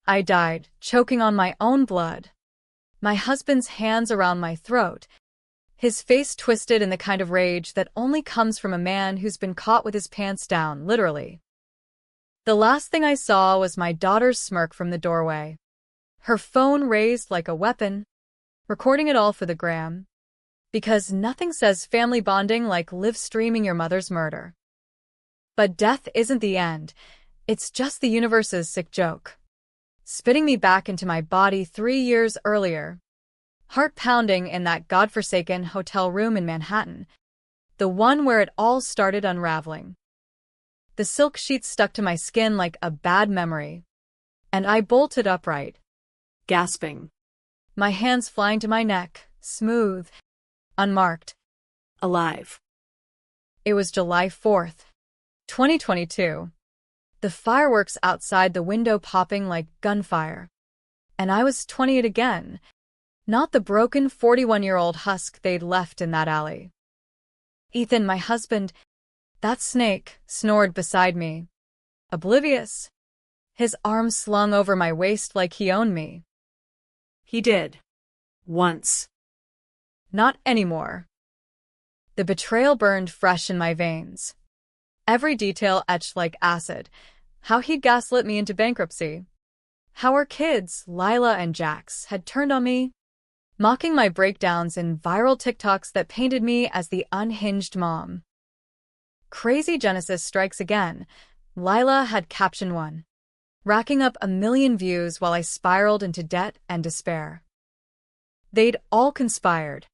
I died, choking on my own blood. My husband's hands around my throat, his face twisted in the kind of rage that only comes from a man who's been caught with his pants down, literally. The last thing I saw was my daughter's smirk from the doorway, her phone raised like a weapon, recording it all for the gram. Because nothing says family bonding like live streaming your mother's murder. But death isn't the end, it's just the universe's sick joke. Spitting me back into my body 3 years earlier. Heart pounding in that godforsaken hotel room in Manhattan. The one where it all started unraveling. The silk sheets stuck to my skin like a bad memory. And I bolted upright, gasping. My hands flying to my neck, smooth, unmarked, alive. It was July 4th, 2022. The fireworks outside the window popping like gunfire. And I was 28 again, not the broken 41-year-old husk they'd left in that alley. Ethan, my husband, that snake, snored beside me, oblivious, his arms slung over my waist like he owned me. He did. Once. Not anymore. The betrayal burned fresh in my veins. Every detail etched like acid. How he'd gaslit me into bankruptcy. How our kids, Lila and Jax, had turned on me, mocking my breakdowns in viral TikToks that painted me as the unhinged mom. Crazy Genesis strikes again. Lila had caption one, racking up 1 million views while I spiraled into debt and despair. They'd all conspired,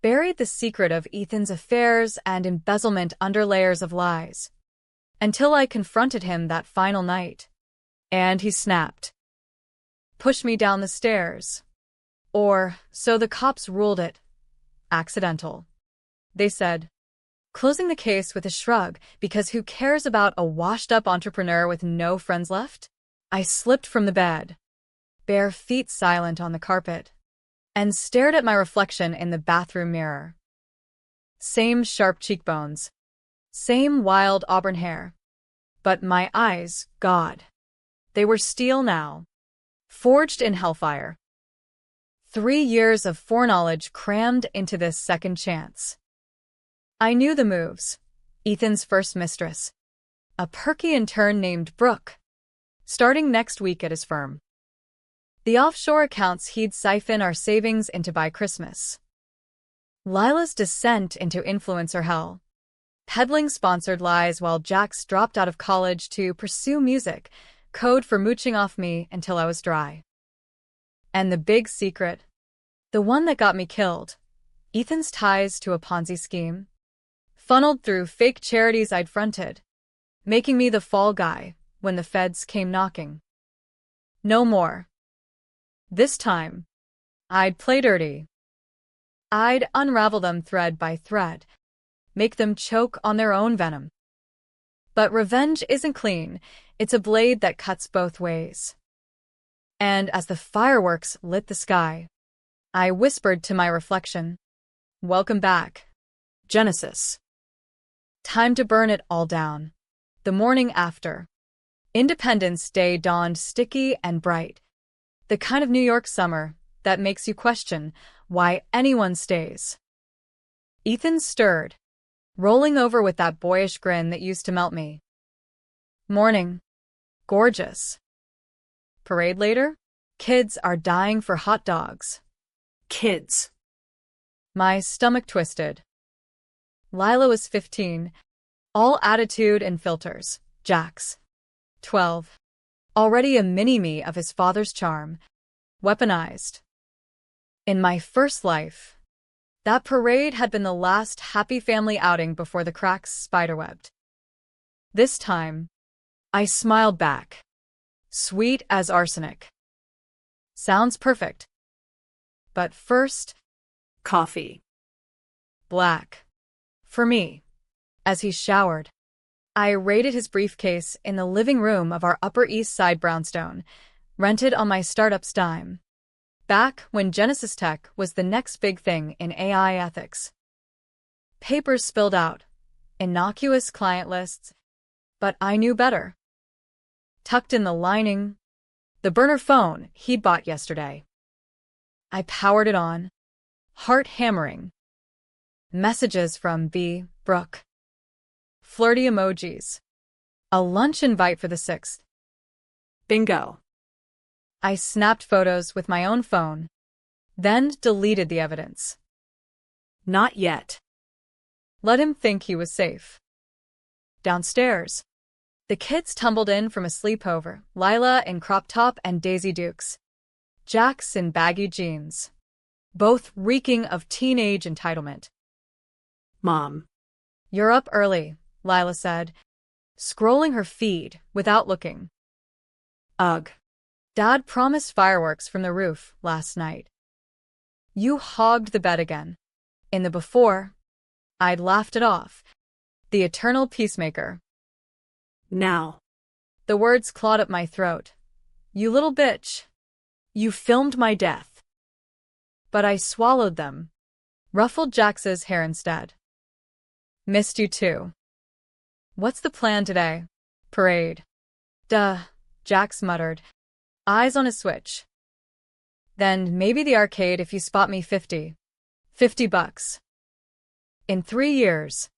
buried the secret of Ethan's affairs and embezzlement under layers of lies, until I confronted him that final night. And he snapped. Pushed me down the stairs. Or, so the cops ruled it. Accidental. They said. Closing the case with a shrug, because who cares about a washed-up entrepreneur with no friends left? I slipped from the bed, bare feet silent on the carpet, and stared at my reflection in the bathroom mirror. Same sharp cheekbones, same wild auburn hair. But my eyes, God, they were steel now, forged in hellfire. 3 years of foreknowledge crammed into this second chance. I knew the moves. Ethan's first mistress, a perky intern named Brooke, starting next week at his firm. The offshore accounts he'd siphon our savings into by Christmas. Lila's descent into influencer hell, peddling sponsored lies while Jax dropped out of college to pursue music, code for mooching off me until I was dry. And the big secret, the one that got me killed, Ethan's ties to a Ponzi scheme, funneled through fake charities I'd fronted, making me the fall guy when the feds came knocking. No more. This time, I'd play dirty. I'd unravel them thread by thread, make them choke on their own venom. But revenge isn't clean, it's a blade that cuts both ways. And as the fireworks lit the sky, I whispered to my reflection, welcome back, Genesis. Time to burn it all down. The morning after, Independence Day dawned sticky and bright, the kind of New York summer that makes you question why anyone stays. Ethan stirred, rolling over with that boyish grin that used to melt me. Morning. Gorgeous. Parade later? Kids are dying for hot dogs. Kids. My stomach twisted. Lila was 15, all attitude and filters. Jax, 12, already a mini-me of his father's charm, weaponized. In my first life, that parade had been the last happy family outing before the cracks spiderwebbed. This time, I smiled back, sweet as arsenic. Sounds perfect. But first, coffee. Black. For me. As he showered, I raided his briefcase in the living room of our Upper East Side brownstone, rented on my startup's dime. Back when Genesis Tech was the next big thing in AI ethics. Papers spilled out, innocuous client lists, but I knew better. Tucked in the lining, The burner phone he'd bought yesterday. I powered it on, heart hammering. Messages from B. Brooke. Flirty emojis. A lunch invite for the 6th. Bingo. I snapped photos with my own phone, then deleted the evidence. Not yet. Let him think he was safe. Downstairs, the kids tumbled in from a sleepover, Lila in crop top and Daisy Dukes, Jax in baggy jeans, both reeking of teenage entitlement. Mom. You're up early, Lila said, scrolling her feed without looking. Ugh. Dad promised fireworks from the roof last night. You hogged the bed again. In the before, I'd laughed it off. The eternal peacemaker. Now. The words clawed up my throat. You little bitch. You filmed my death. But I swallowed them. Ruffled Jax's hair instead. Missed you too. What's the plan today? Parade. Duh, Jax muttered, eyes on his Switch. Then maybe the arcade if you spot me $50 bucks. In 3 years,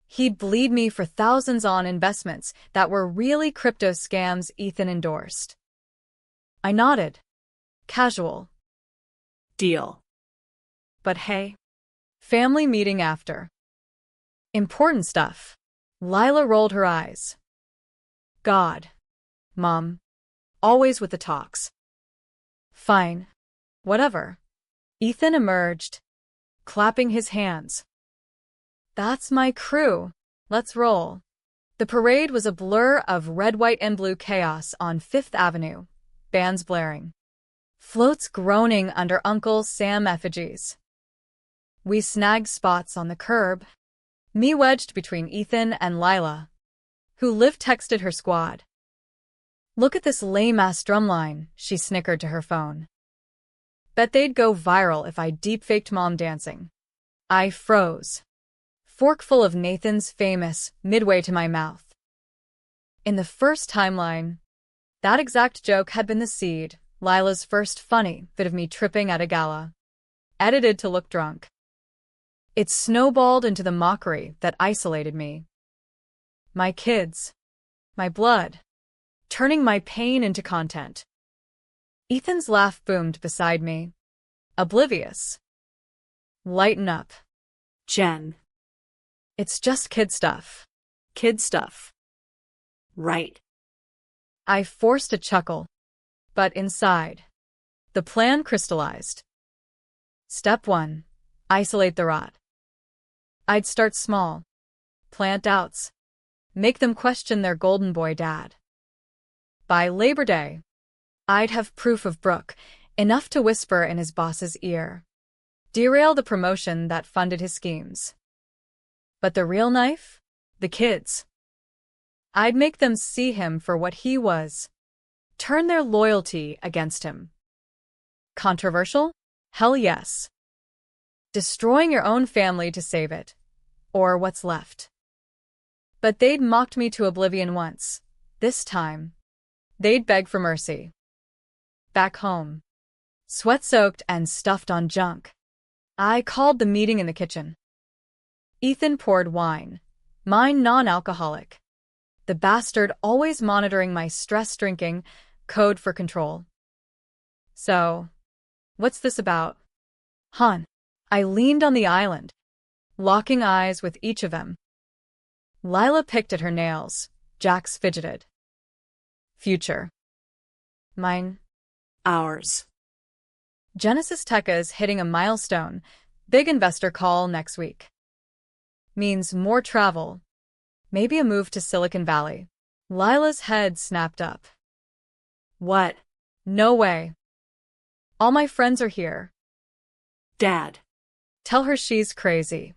he'd bleed me for thousands on investments that were really crypto scams Ethan endorsed. I nodded. Casual. Deal. But hey, family meeting after. Important stuff. Lila rolled her eyes. God. Mom. Always with the talks. Fine. Whatever. Ethan emerged, clapping his hands. That's my crew. Let's roll. The parade was a blur of red, white, and blue chaos on 5th Avenue, bands blaring. Floats groaning under Uncle Sam effigies. We snagged spots on the curb, me wedged between Ethan and Lila, who live-texted her squad. Look at this lame-ass drumline, she snickered to her phone. Bet they'd go viral if I deep-faked mom dancing. I froze. Fork full of Nathan's famous midway to my mouth. In the first timeline, that exact joke had been the seed, Lila's first funny bit of me tripping at a gala. Edited to look drunk. It snowballed into the mockery that isolated me. My kids. My blood. Turning my pain into content. Ethan's laugh boomed beside me. Oblivious. Lighten up. Jen. It's just kid stuff. Kid stuff. Right. I forced a chuckle. But inside, the plan crystallized. Step 1. Isolate the rot. I'd start small. Plant doubts. Make them question their golden boy dad. By Labor Day, I'd have proof of Brooke, enough to whisper in his boss's ear. Derail the promotion that funded his schemes. But the real knife? The kids. I'd make them see him for what he was. Turn their loyalty against him. Controversial? Hell yes. Destroying your own family to save it. Or what's left. But they'd mocked me to oblivion once. This time, they'd beg for mercy. Back home, sweat-soaked and stuffed on junk, I called the meeting in the kitchen. Ethan poured wine, mine non-alcoholic. The bastard always monitoring my stress drinking, code for control. So, what's this about? Hon. I leaned on the island, locking eyes with each of them. Lila picked at her nails. Jax fidgeted. Future. Mine. Ours. Genesis Tech is hitting a milestone. Big investor call next week. Means more travel. Maybe a move to Silicon Valley. Lila's head snapped up. What? No way. All my friends are here. Dad. Tell her she's crazy.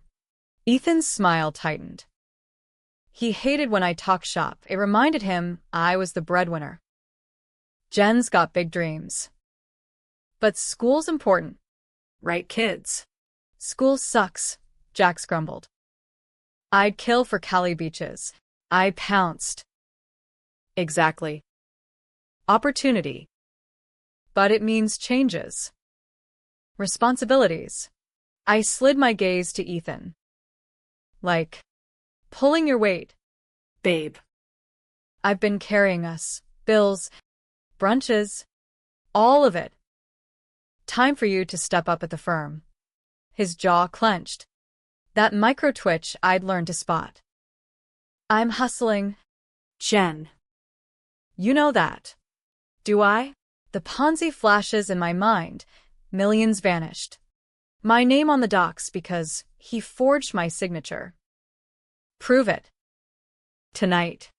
Ethan's smile tightened. He hated when I talked shop. It reminded him I was the breadwinner. Jen's got big dreams. But school's important. Right, kids? School sucks, Jax grumbled. I'd kill for Cali beaches. I pounced. Exactly. Opportunity. but it means changes. Responsibilities. I slid my gaze to Ethan. Like, pulling your weight. Babe. I've been carrying us. Bills, brunches, all of it. Time for you to step up at the firm. His jaw clenched. That micro-twitch I'd learned to spot. I'm hustling. Jen. You know that. Do I? The Ponzi flashes in my mind. Millions vanished. My name on the docs because he forged my signature. Prove it. Tonight.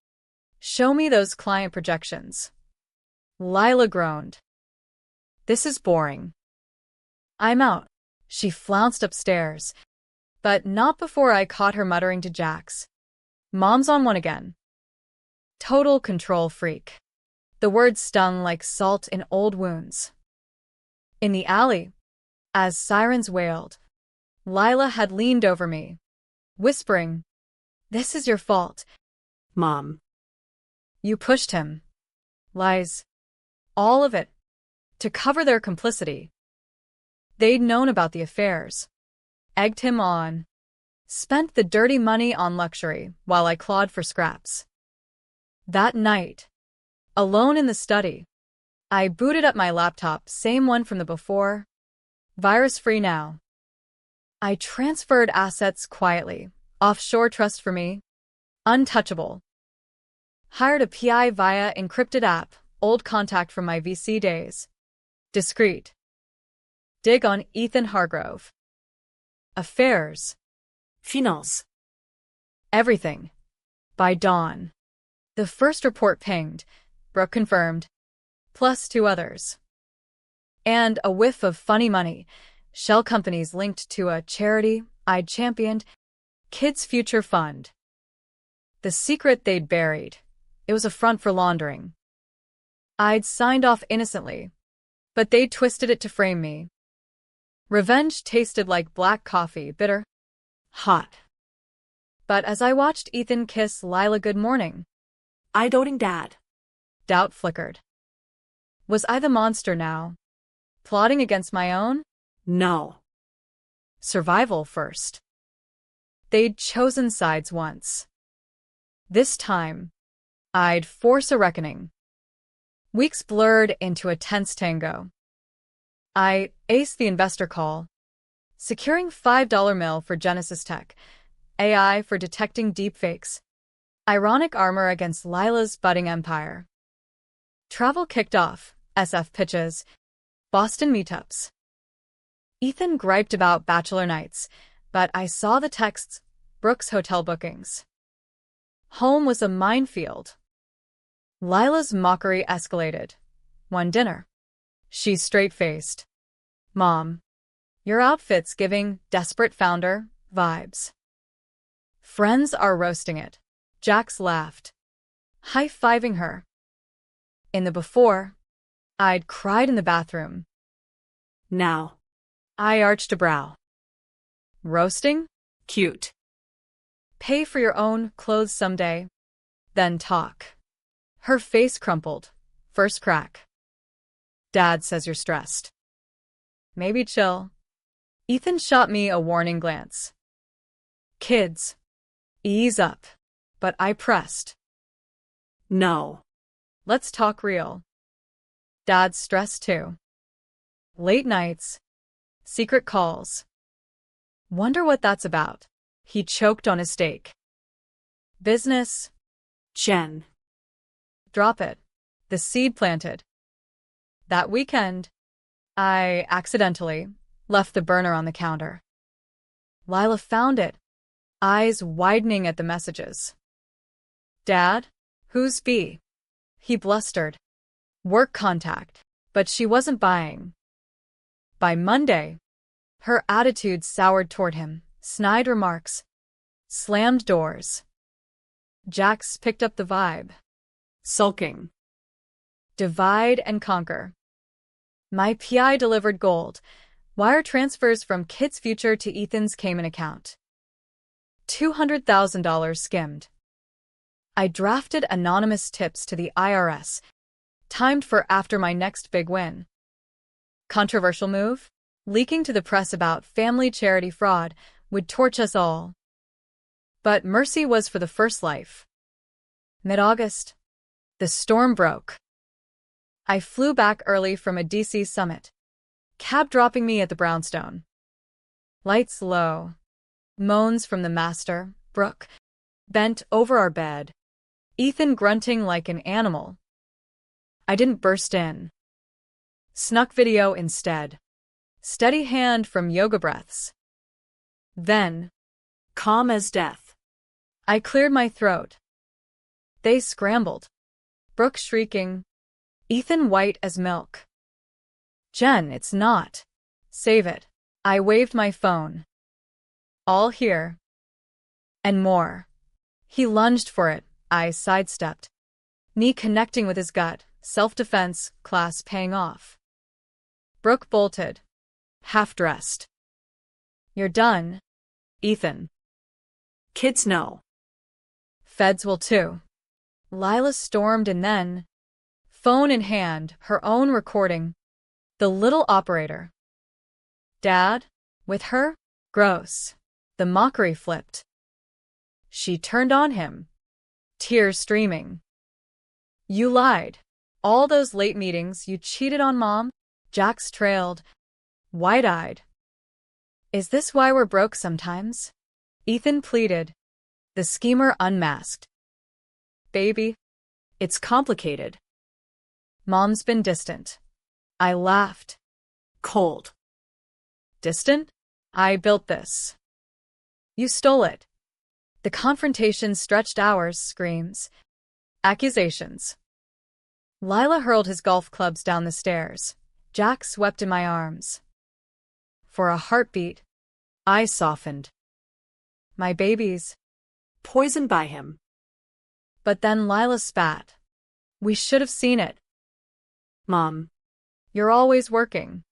Show me those client projections. Lila groaned. This is boring. I'm out. She flounced upstairs, but not before I caught her muttering to Jax. Mom's on one again. Total control freak. The words stung like salt in old wounds. In the alley, as sirens wailed, Lila had leaned over me, whispering, "This is your fault. Mom. You pushed him." Lies. All of it. To cover their complicity. They'd known about the affairs. Egged him on. Spent the dirty money on luxury while I clawed for scraps. That night, alone in the study, I booted up my laptop, same one from the before. Virus-free now. I transferred assets quietly. Offshore trust for me. Untouchable. Hired a PI via encrypted app, old contact from my VC days. Discreet. Dig on Ethan Hargrove. Affairs. Finance. Everything. By dawn. The first report pinged. Brooke confirmed. Plus 2 others. And a whiff of funny money. Shell companies linked to a charity I'd championed. Kids' Future Fund. The secret they'd buried. It was a front for laundering. I'd signed off innocently, but they'd twisted it to frame me. Revenge tasted like black coffee, bitter, hot. But as I watched Ethan kiss Lila good morning, I doting Dad. doubt flickered. Was I the monster now? Plotting against my own? No. Survival first. They'd chosen sides once. This time, I'd force a reckoning. Weeks blurred into a tense tango. I aced the investor call, securing $5 mil for Genesis Tech, AI for detecting deepfakes, ironic armor against Lila's budding empire. Travel kicked off, SF pitches, Boston meetups. Ethan griped about bachelor nights, but I saw the texts, Brooke's hotel bookings. Home was a minefield. Lila's mockery escalated. One dinner. She's straight-faced. Mom, your outfit's giving desperate founder vibes. Friends are roasting it. Jax laughed, high-fiving her. In the before, I'd cried in the bathroom. Now. I arched a brow. Roasting? Cute. Pay for your own clothes someday. Then talk. Her face crumpled. First crack. Dad says you're stressed. Maybe chill. Ethan shot me a warning glance. Kids, ease up. But I pressed. No. Let's talk real. Dad's stressed too. Late nights. Secret calls. Wonder what that's about. He choked on his steak. Business. Jen. Drop it. The seed planted. That weekend, I accidentally left the burner on the counter. Lila found it, eyes widening at the messages. Dad, who's B? He blustered. Work contact, but she wasn't buying. By Monday, her attitude soured toward him, snide remarks, slammed doors. Jax picked up the vibe. Sulking. Divide and conquer. My PI delivered gold. Wire transfers from Kid's Future to Ethan's Cayman account. $200,000 skimmed. I drafted anonymous tips to the IRS, timed for after my next big win. Controversial move? Leaking to the press about family charity fraud would torch us all. But mercy was for the first life. Mid-August. The storm broke. I flew back early from a DC summit. Cab dropping me at the brownstone. Lights low. Moans from the master, Brooke, bent over our bed. Ethan grunting like an animal. I didn't burst in. Snuck video instead. Steady hand from yoga breaths. Then, Calm as death. I cleared my throat. They scrambled. Brooke shrieking. Ethan white as milk. Jen, it's not. Save it. I waved my phone. All here. And more. He lunged for it. I sidestepped. Knee connecting with his gut. Self-defense, class paying off. Brooke bolted. Half-dressed. You're done, Ethan. Kids know. Feds will too. Lila stormed and then, phone in hand, her own recording. The little operator. Dad? With her? Gross. The mockery flipped. She turned on him. Tears streaming. You lied. All those late meetings, you cheated on Mom? Jax trailed, wide-eyed. Is this why we're broke sometimes? Ethan pleaded. The schemer unmasked. Baby, it's complicated. Mom's been distant. I laughed. Cold. Distant? I built this. You stole it. The confrontation stretched hours, screams. Accusations. Lila hurled his golf clubs down the stairs. Jack swept in my arms. For a heartbeat, I softened. My babies. Poisoned by him. But then Lila spat. We should have seen it. Mom. You're always working.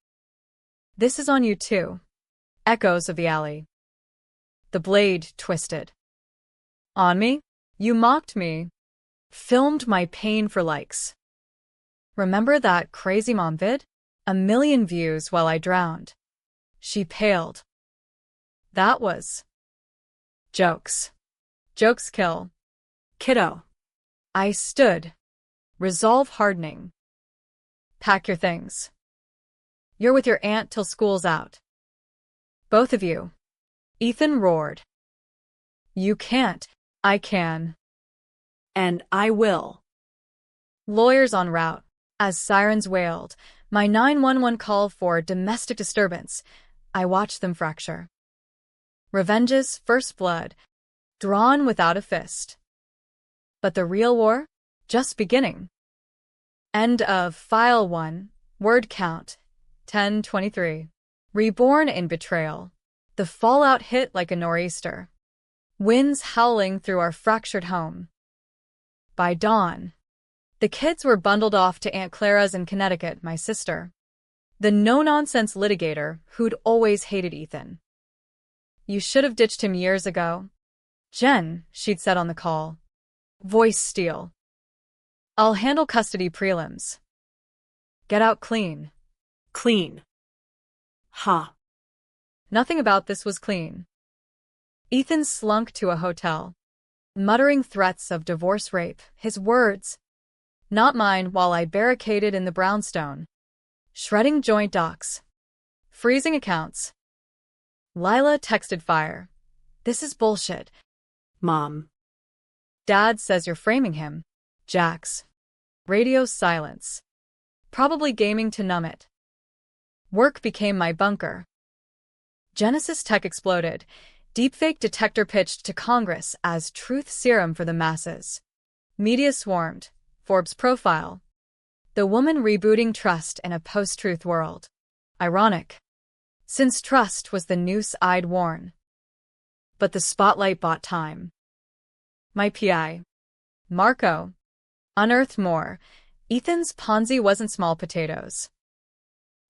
This is on you too. Echoes of the alley. The blade twisted. On me? You mocked me. Filmed my pain for likes. Remember that crazy mom vid? 1 million views while I drowned. She paled. That was... Jokes. Jokes kill. Kiddo. I stood. Resolve hardening. Pack your things. You're with your aunt till school's out. Both of you. Ethan roared. You can't. I can. And I will. Lawyers en route. As sirens wailed, my 911 call for domestic disturbance, I watched them fracture. Revenge's first blood, drawn without a fist. But the real war? Just beginning. End of File 1, word count, 1023. Reborn in betrayal. The fallout hit like a nor'easter. Winds howling through our fractured home. By dawn, the kids were bundled off to Aunt Clara's in Connecticut, my sister. The no-nonsense litigator who'd always hated Ethan. You should have ditched him years ago. Jen, she'd said on the call. Voice steel. I'll handle custody prelims. Get out clean. Clean. Ha. Nothing about this was clean. Ethan slunk to a hotel, muttering threats of divorce rape, his words. Not mine, while I barricaded in the brownstone. Shredding joint docs. Freezing accounts. Lila texted fire. This is bullshit. Mom. Dad says you're framing him. Jax. Radio silence. Probably gaming to numb it. Work became my bunker. Genesis Tech exploded. Deepfake detector pitched to Congress as truth serum for the masses. Media swarmed. Forbes profile. The woman rebooting trust in a post-truth world. Ironic. Since trust was the noose I'd worn. But the spotlight bought time. My PI. Marco. Unearthed more. Ethan's Ponzi wasn't small potatoes.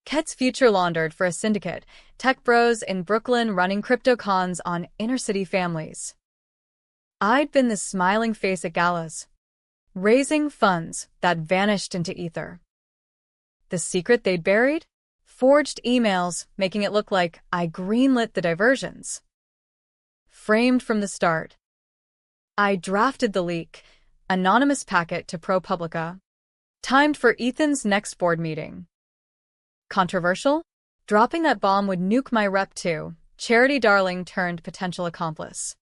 Ket's future laundered for a syndicate, tech bros in Brooklyn running cryptocons on inner-city families. I'd been the smiling face at galas, raising funds that vanished into ether. The secret they'd buried? Forged emails, making it look like I greenlit the diversions. Framed from the start. I drafted the leak, anonymous packet to ProPublica. Timed for Ethan's next board meeting. Controversial? Dropping that bomb would nuke my rep too. Charity darling turned potential accomplice.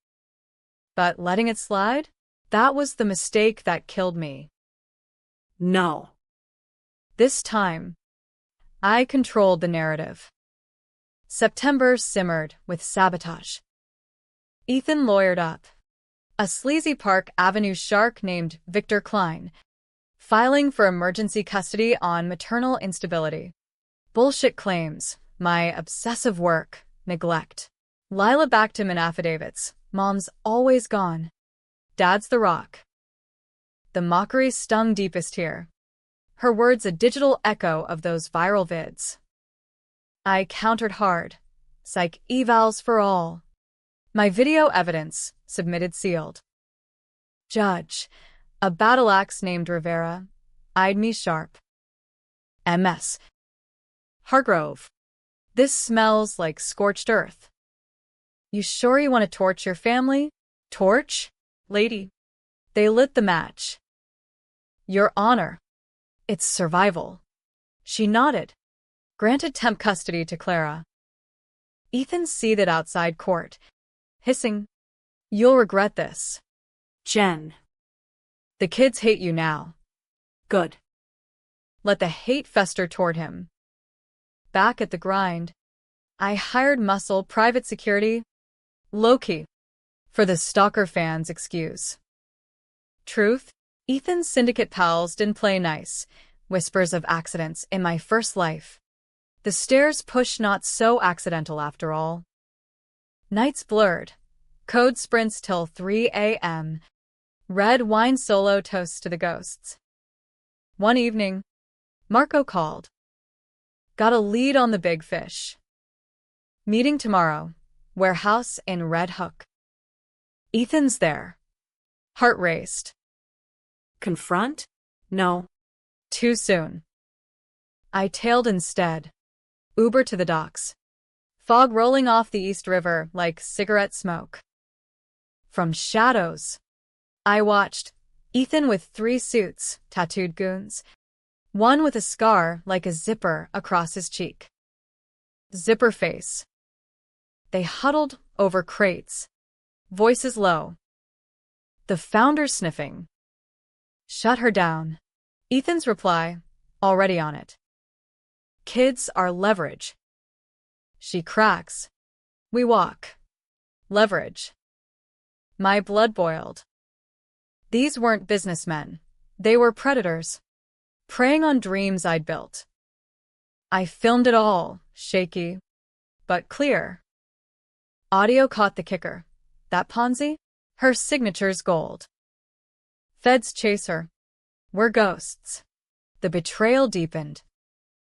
But letting it slide? That was the mistake that killed me. No. This time, I controlled the narrative. September simmered with sabotage. Ethan lawyered up. A sleazy Park Avenue shark named Victor Klein, filing for emergency custody on maternal instability. Bullshit claims, my obsessive work, neglect. Lila backed him in affidavits. Mom's always gone. Dad's the rock. The mockery stung deepest here. Her words a digital echo of those viral vids. I countered hard. Psych evals for all. My video evidence, submitted sealed. Judge, a battle axe named Rivera, eyed me sharp. MS. Hargrove. This smells like scorched earth. You sure you want to torch your family? Torch? Lady. They lit the match. Your Honor. It's survival. She nodded. Granted temp custody to Clara. Ethan seethed outside court, hissing, You'll regret this. Jen. The kids hate you now. Good. Let the hate fester toward him. Back at the grind, I hired muscle private security, low-key, for the stalker fans' excuse. Truth? Ethan's syndicate pals didn't play nice. Whispers of accidents in my first life. The stairs push not so accidental after all. Nights blurred. Code sprints till 3 a.m. Red wine solo toasts to the ghosts. One evening, Marco called. Got a lead on the big fish. Meeting tomorrow. Warehouse in Red Hook. Ethan's there. Heart raced. Confront? No. Too soon. I tailed instead. Uber to the docks. Fog rolling off the East River like cigarette smoke. From shadows, I watched Ethan with 3 suits, tattooed goons. One with a scar like a zipper across his cheek. Zipper face. They huddled over crates. Voices low. The founder sniffing. Shut her down. Ethan's reply, already on it. Kids are leverage. She cracks. We walk. Leverage. My blood boiled. These weren't businessmen. They were predators. Preying on dreams I'd built. I filmed it all, shaky, but clear. Audio caught the kicker. That Ponzi? Her signature's gold. Feds chase her. We're ghosts. The betrayal deepened.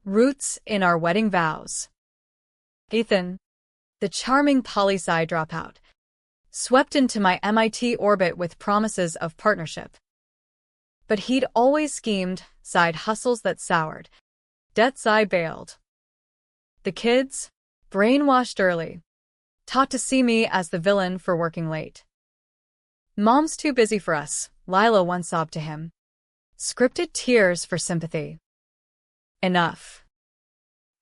Roots in our wedding vows. Ethan, the charming poli-sci dropout, swept into my MIT orbit with promises of partnership. But he'd always schemed, side hustles that soured. Debts I bailed. The kids, brainwashed early, taught to see me as the villain for working late. Mom's too busy for us, Lila once sobbed to him. Scripted tears for sympathy. Enough.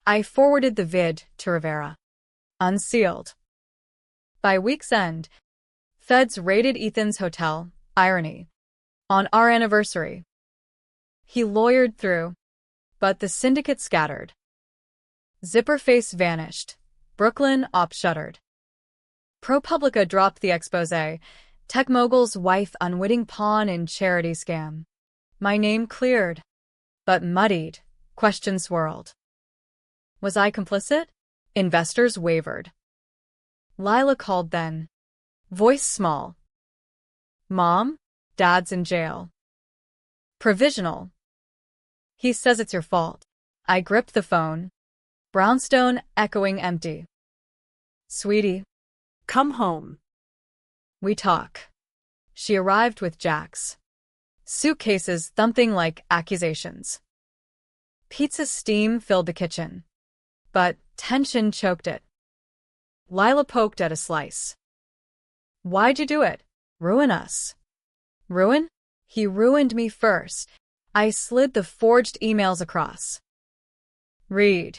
I forwarded the vid to Rivera. Unsealed. By week's end, feds raided Ethan's hotel, irony, on our anniversary. He lawyered through, but the syndicate scattered. Zipperface vanished. Brooklyn op shuttered. ProPublica dropped the expose. Tech mogul's wife unwitting pawn in charity scam. My name cleared, but muddied. Questions swirled. Was I complicit? Investors wavered. Lila called then. Voice small. Mom? Dad's in jail. Provisional. He says it's your fault. I gripped the phone. Brownstone echoing empty. Sweetie. Come home. We talk. She arrived with Jack's. Suitcases thumping like accusations. Pizza steam filled the kitchen. but tension choked it. Lila poked at a slice. Why'd you do it? Ruin us. Ruin? He ruined me first. I slid the forged emails across. Read.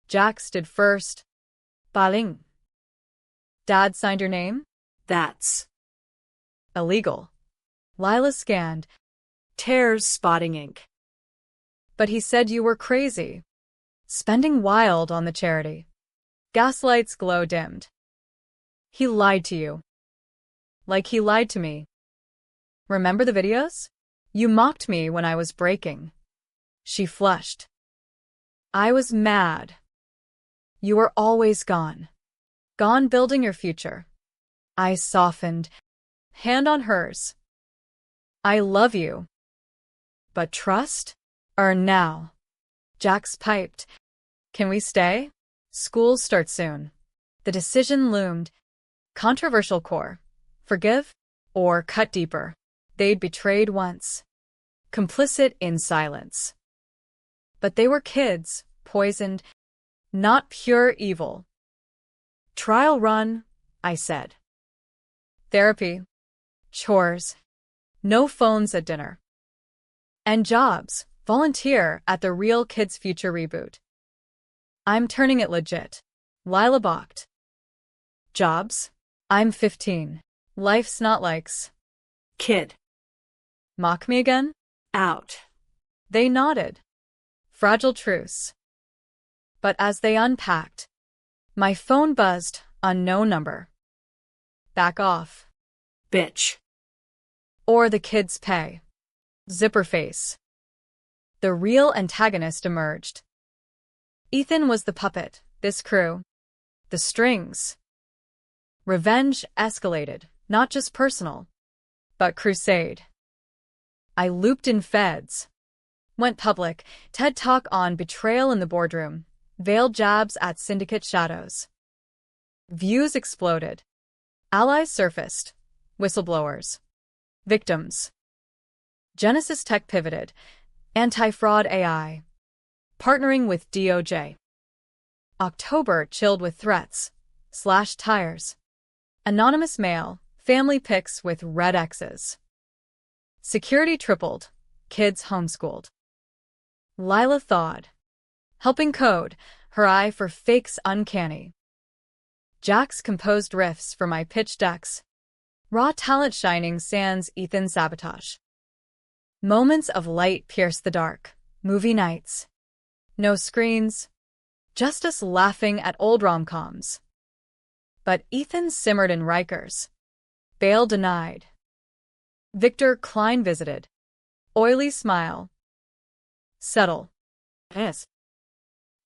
Jax did first. Baling. Dad signed your name? That's Illegal. Lila scanned. Tears spotting ink. But he said you were crazy. Spending wild on the charity. Gaslight's glow dimmed. He lied to you. Like he lied to me. Remember the videos? You mocked me when I was breaking. She flushed. I was mad. You were always gone. Gone building your future. I softened. Hand on hers. I love you. But trust? Earn now. Jax piped. Can we stay? School starts soon. The decision loomed. Controversial core. Forgive? Or cut deeper? They'd betrayed once. Complicit in silence. But they were kids, poisoned, not pure evil. Trial run, I said. Therapy. Chores. No phones at dinner. And jobs. Volunteer at the Real Kids Future reboot. I'm turning it legit. Lila balked. Jobs? I'm 15. Life's not likes. Kid. Mock me again? Out. They nodded. Fragile truce. But as they unpacked, my phone buzzed, unknown number. Back off. Bitch. Or the kids pay. Zipper face. The real antagonist emerged. Ethan was the puppet, this crew. The strings. Revenge escalated, not just personal, but crusade. I looped in feds. Went public, TED Talk on betrayal in the boardroom, veiled jabs at syndicate shadows. Views exploded. Allies surfaced. Whistleblowers. Victims. Genesis Tech pivoted. Anti-fraud AI. Partnering with DOJ. October chilled with threats. Slashed tires. Anonymous mail. Family pics with red X's. Security tripled. Kids homeschooled. Lila thawed. Helping code. Her eye for fakes uncanny. Jax composed riffs for my pitch decks. Raw talent shining sans Ethan sabotage. Moments of light pierce the dark. Movie nights. No screens. Just us laughing at old rom-coms. But Ethan simmered in Rikers. Bail denied. Victor Klein visited. Oily smile. Settle. Yes.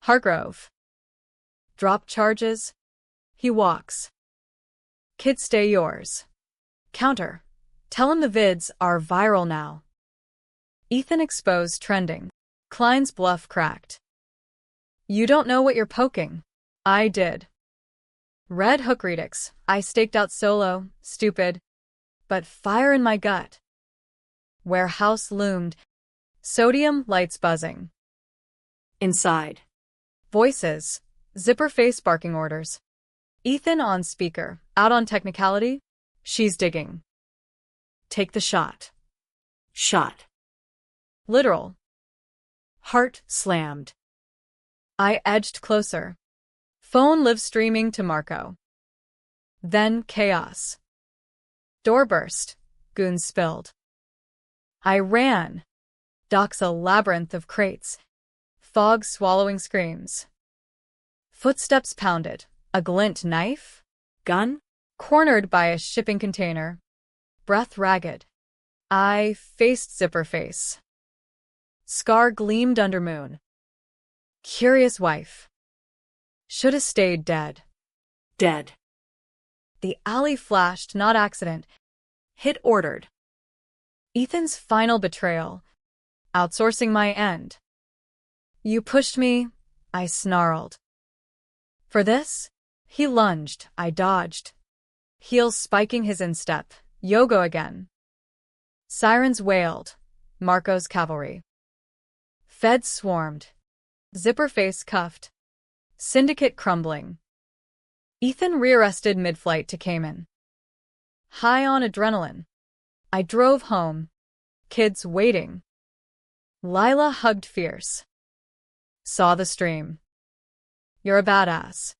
Hargrove. Drop charges. He walks. Kids stay yours. Counter. Tell him the vids are viral now. Ethan exposed trending. Klein's bluff cracked. You don't know what you're poking. I did. Red Hook Redux. I staked out solo. Stupid. But fire in my gut. Warehouse loomed. Sodium lights buzzing. Inside. Voices. Zipper face barking orders. Ethan on speaker. Out on technicality. She's digging. Take the shot. Shot. Literal. Heart slammed. I edged closer. Phone live streaming to Marco. Then chaos. Door burst. Goons spilled. I ran. Docks a labyrinth of crates. Fog swallowing screams. Footsteps pounded. A glint knife? Gun? Cornered by a shipping container. Breath ragged. I faced Zipper face. Scar gleamed under moon. Curious wife. Shoulda stayed dead. Dead. The alley flashed, not accident. Hit ordered. Ethan's final betrayal. Outsourcing my end. You pushed me, I snarled. For this? He lunged, I dodged. Heels spiking his instep. Yoga again. Sirens wailed. Marco's cavalry. Feds swarmed. Zipper face cuffed. Syndicate crumbling. Ethan rearrested mid-flight to Cayman. High on adrenaline. I drove home. Kids waiting. Lila hugged fierce. Saw the stream. You're a badass,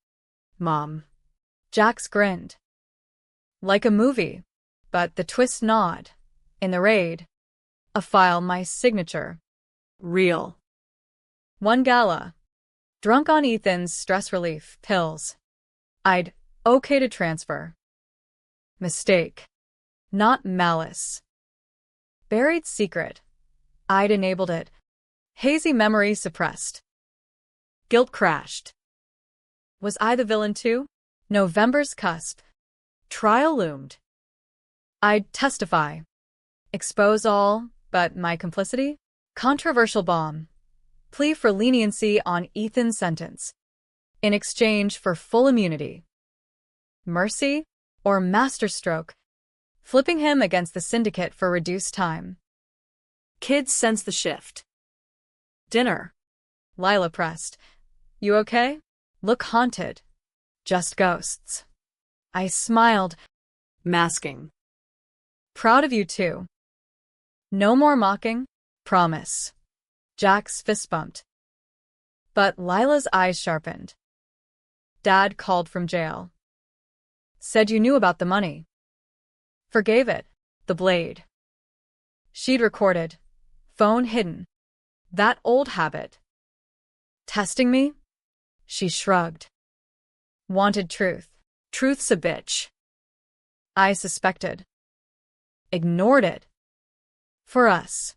Mom. Jax grinned. Like a movie, but the twist nod. In the raid. A file my signature. Real. One gala. Drunk on Ethan's stress relief pills. I'd okay to transfer. Mistake. Not malice. Buried secret. I'd enabled it. Hazy memory suppressed. Guilt crashed. Was I the villain too? November's cusp. Trial loomed. I'd testify. Expose all, but my complicity? Controversial bomb. Plea for leniency on Ethan's sentence. In exchange for full immunity. Mercy or masterstroke, flipping him against the syndicate for reduced time. Kids sense the shift. Dinner. Lila pressed. You okay? Look haunted. Just ghosts. I smiled. Masking. Proud of you too. No more mocking. Promise. Jack's fist bumped. But Lila's eyes sharpened. Dad called from jail. Said you knew about the money. Forgave it. The blade. She'd recorded. Phone hidden. That old habit. Testing me? She shrugged. Wanted truth. Truth's a bitch. I suspected. Ignored it. For us.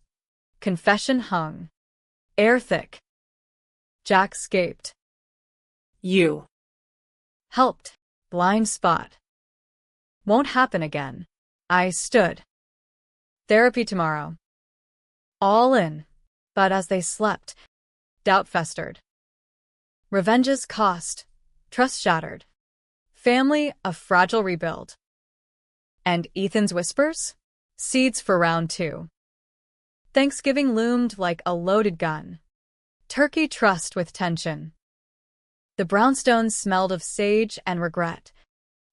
Confession hung. Air thick. Jack gaped. You. Helped. Blind spot. Won't happen again. I stood. Therapy tomorrow. All in. But as they slept, doubt festered. Revenge's cost. Trust shattered. Family a fragile rebuild. And Ethan's whispers? Seeds for round 2. Thanksgiving loomed like a loaded gun. Turkey trussed with tension. The brownstones smelled of sage and regret.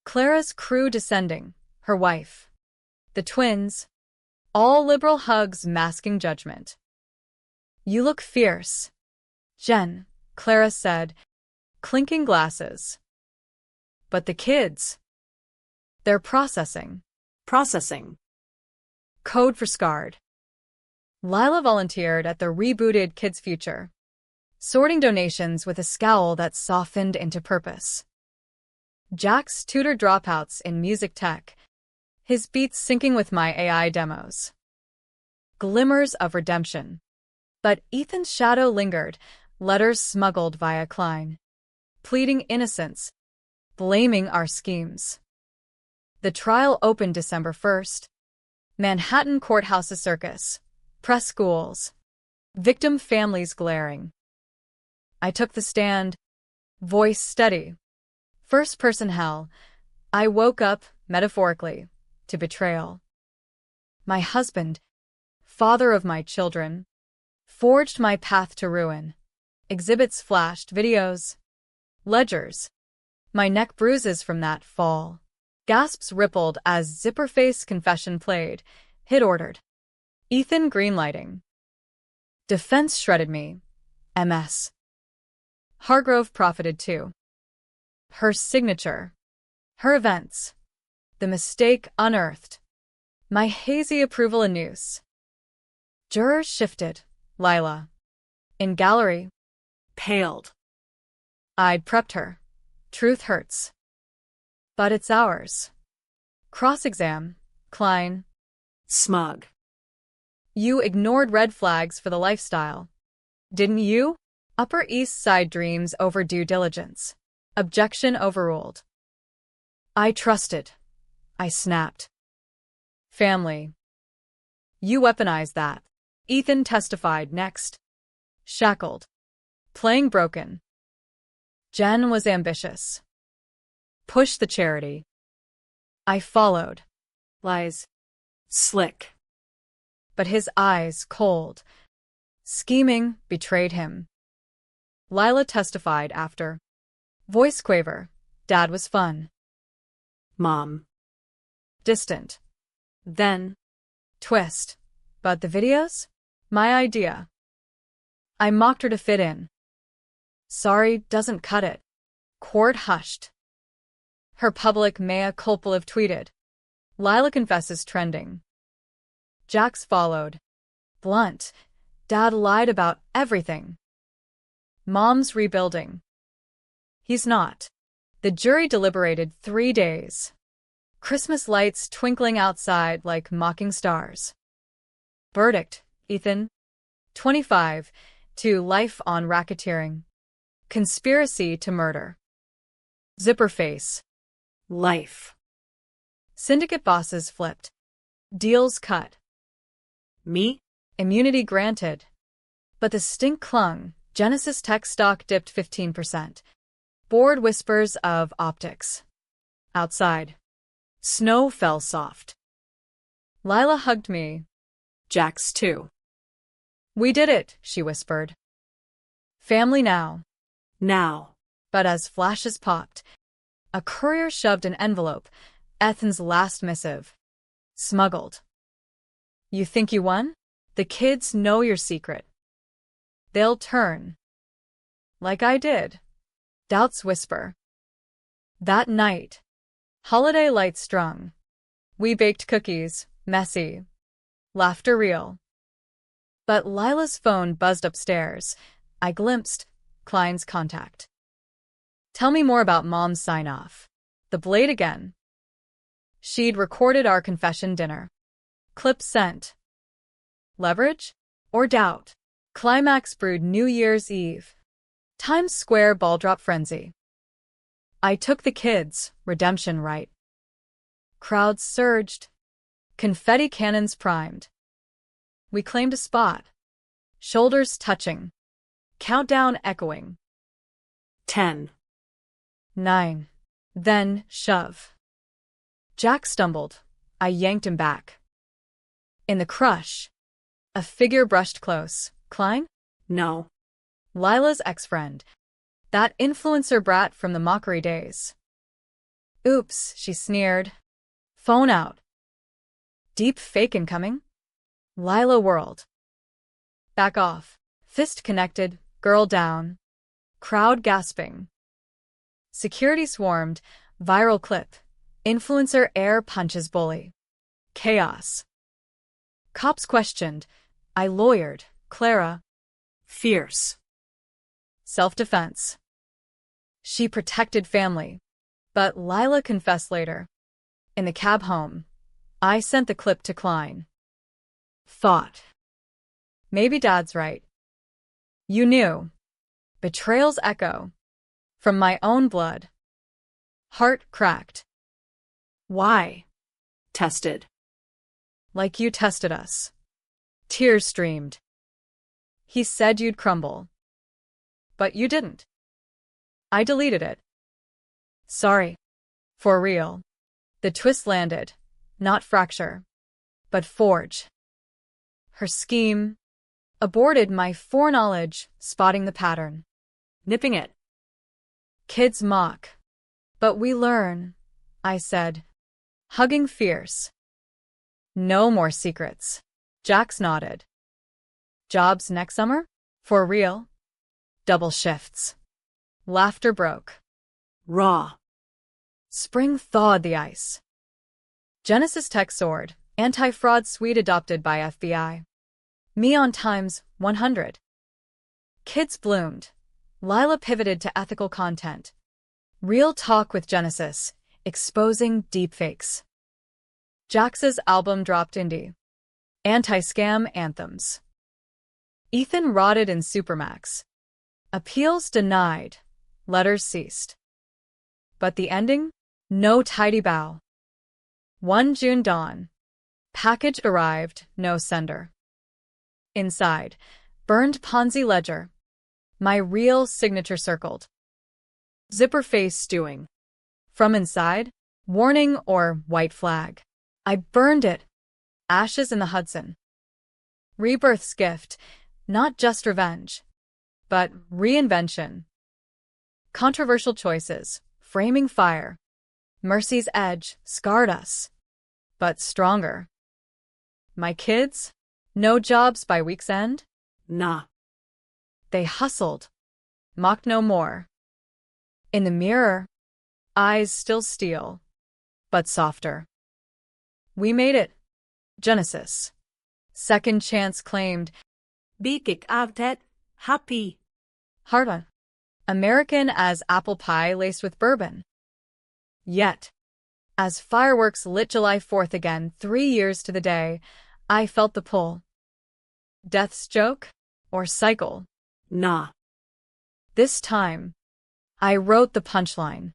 Clara's crew descending, her wife. The twins. All liberal hugs masking judgment. You look fierce. Jen, Clara said, clinking glasses. But the kids. They're processing. Processing. Code for scarred. Lila volunteered at the rebooted Kids Future, sorting donations with a scowl that softened into purpose. Jack's tutored dropouts in music tech, his beats syncing with my AI demos. Glimmers of redemption. But Ethan's shadow lingered, letters smuggled via Klein, pleading innocence, blaming our schemes. The trial opened December 1st. Manhattan courthouse's circus, press schools, victim families glaring. I took the stand, voice steady. First person hell. I woke up, metaphorically, to betrayal. My husband, father of my children, forged my path to ruin. Exhibits flashed, videos, ledgers. My neck bruises from that fall. Gasps rippled as Zipperface confession played. Hit ordered. Ethan greenlighting. Defense shredded me. MS. Hargrove profited too. Her signature. Her events. The mistake unearthed. My hazy approval a noose. Jurors shifted. Lila. In gallery. Paled. I'd prepped her. Truth hurts. But it's ours. Cross-exam. Klein. Smug. You ignored red flags for the lifestyle. Didn't you? Upper East Side dreams over due diligence. Objection overruled. I trusted. I snapped. Family. You weaponized that. Ethan testified next. Shackled. Playing broken. Jen was ambitious. Push the charity. I followed. Lies. Slick. But his eyes cold. Scheming betrayed him. Lila testified after. Voice quaver. Dad was fun. Mom. Distant. Then. Twist. But the videos? My idea. I mocked her to fit in. Sorry doesn't cut it. Court hushed. Her public mea culpa tweeted. Lila confesses trending. Jax followed. Blunt. Dad lied about everything. Mom's rebuilding. He's not. The jury deliberated 3 days. Christmas lights twinkling outside like mocking stars. Verdict, Ethan. 25, to life on racketeering. Conspiracy to murder. Zipper face. Life. Syndicate bosses flipped. Deals cut. Me? Immunity granted. But the stink clung. Genesis tech stock dipped 15%. Bored whispers of optics. Outside. Snow fell soft. Lila hugged me. Jax too. We did it, she whispered. Family now. Now. But as flashes popped, a courier shoved an envelope, Ethan's last missive. Smuggled. You think you won? The kids know your secret. They'll turn. Like I did. Doubts whisper. That night. Holiday lights strung. We baked cookies, messy. Laughter real. But Lila's phone buzzed upstairs. I glimpsed Klein's contact. Tell me more about Mom's sign-off. The blade again. She'd recorded our confession dinner. Clip sent. Leverage? Or doubt? Climax brewed New Year's Eve. Times Square ball drop frenzy. I took the kids, redemption right. Crowds surged. Confetti cannons primed. We claimed a spot. Shoulders touching. Countdown echoing. 10. 9. Then, shove. Jack stumbled. I yanked him back. In the crush, a figure brushed close. Klein? No. Lila's ex-friend. That influencer brat from the mockery days. Oops, she sneered. Phone out. Deep fake incoming? Lila whirled. Back off. Fist connected, girl down. Crowd gasping. Security swarmed, viral clip. Influencer air punches bully. Chaos. Cops questioned. I lawyered. Clara. Fierce. Self-defense. She protected family. But Lila confessed later. In the cab home, I sent the clip to Klein. Thought. Maybe Dad's right. You knew. Betrayal's echo. From my own blood. Heart cracked. Why? Tested. Like you tested us. Tears streamed. He said you'd crumble. But you didn't. I deleted it. Sorry. For real. The twist landed. Not fracture. But forge. Her scheme. Aborted my foreknowledge, spotting the pattern. Nipping it. Kids mock. But we learn, I said. Hugging fierce. No more secrets. Jax nodded. Jobs next summer? For real? Double shifts. Laughter broke. Raw. Spring thawed the ice. Genesis Tech soared, anti-fraud suite adopted by FBI. Me on times 100. Kids bloomed. Lila pivoted to ethical content. Real talk with Genesis, exposing deepfakes. Jax's album dropped indie. Anti-scam anthems. Ethan rotted in Supermax. Appeals denied. Letters ceased. But the ending? No tidy bow. 1 June dawn. Package arrived, no sender. Inside, burned Ponzi ledger. My real signature circled. Zipper face stewing. From inside, warning or white flag. I burned it. Ashes in the Hudson. Rebirth's gift, not just revenge, but reinvention. Controversial choices, framing fire. Mercy's edge scarred us, but stronger. My kids? No jobs by week's end? Nah. They hustled. Mocked no more. In the mirror, eyes still steel, but softer. We made it. Genesis. Second chance claimed. Bikik avtet. Happy. Harta. American as apple pie laced with bourbon. Yet, as fireworks lit July 4th again, 3 years to the day, I felt the pull. Death's joke or cycle? Nah. This time, I wrote the punchline.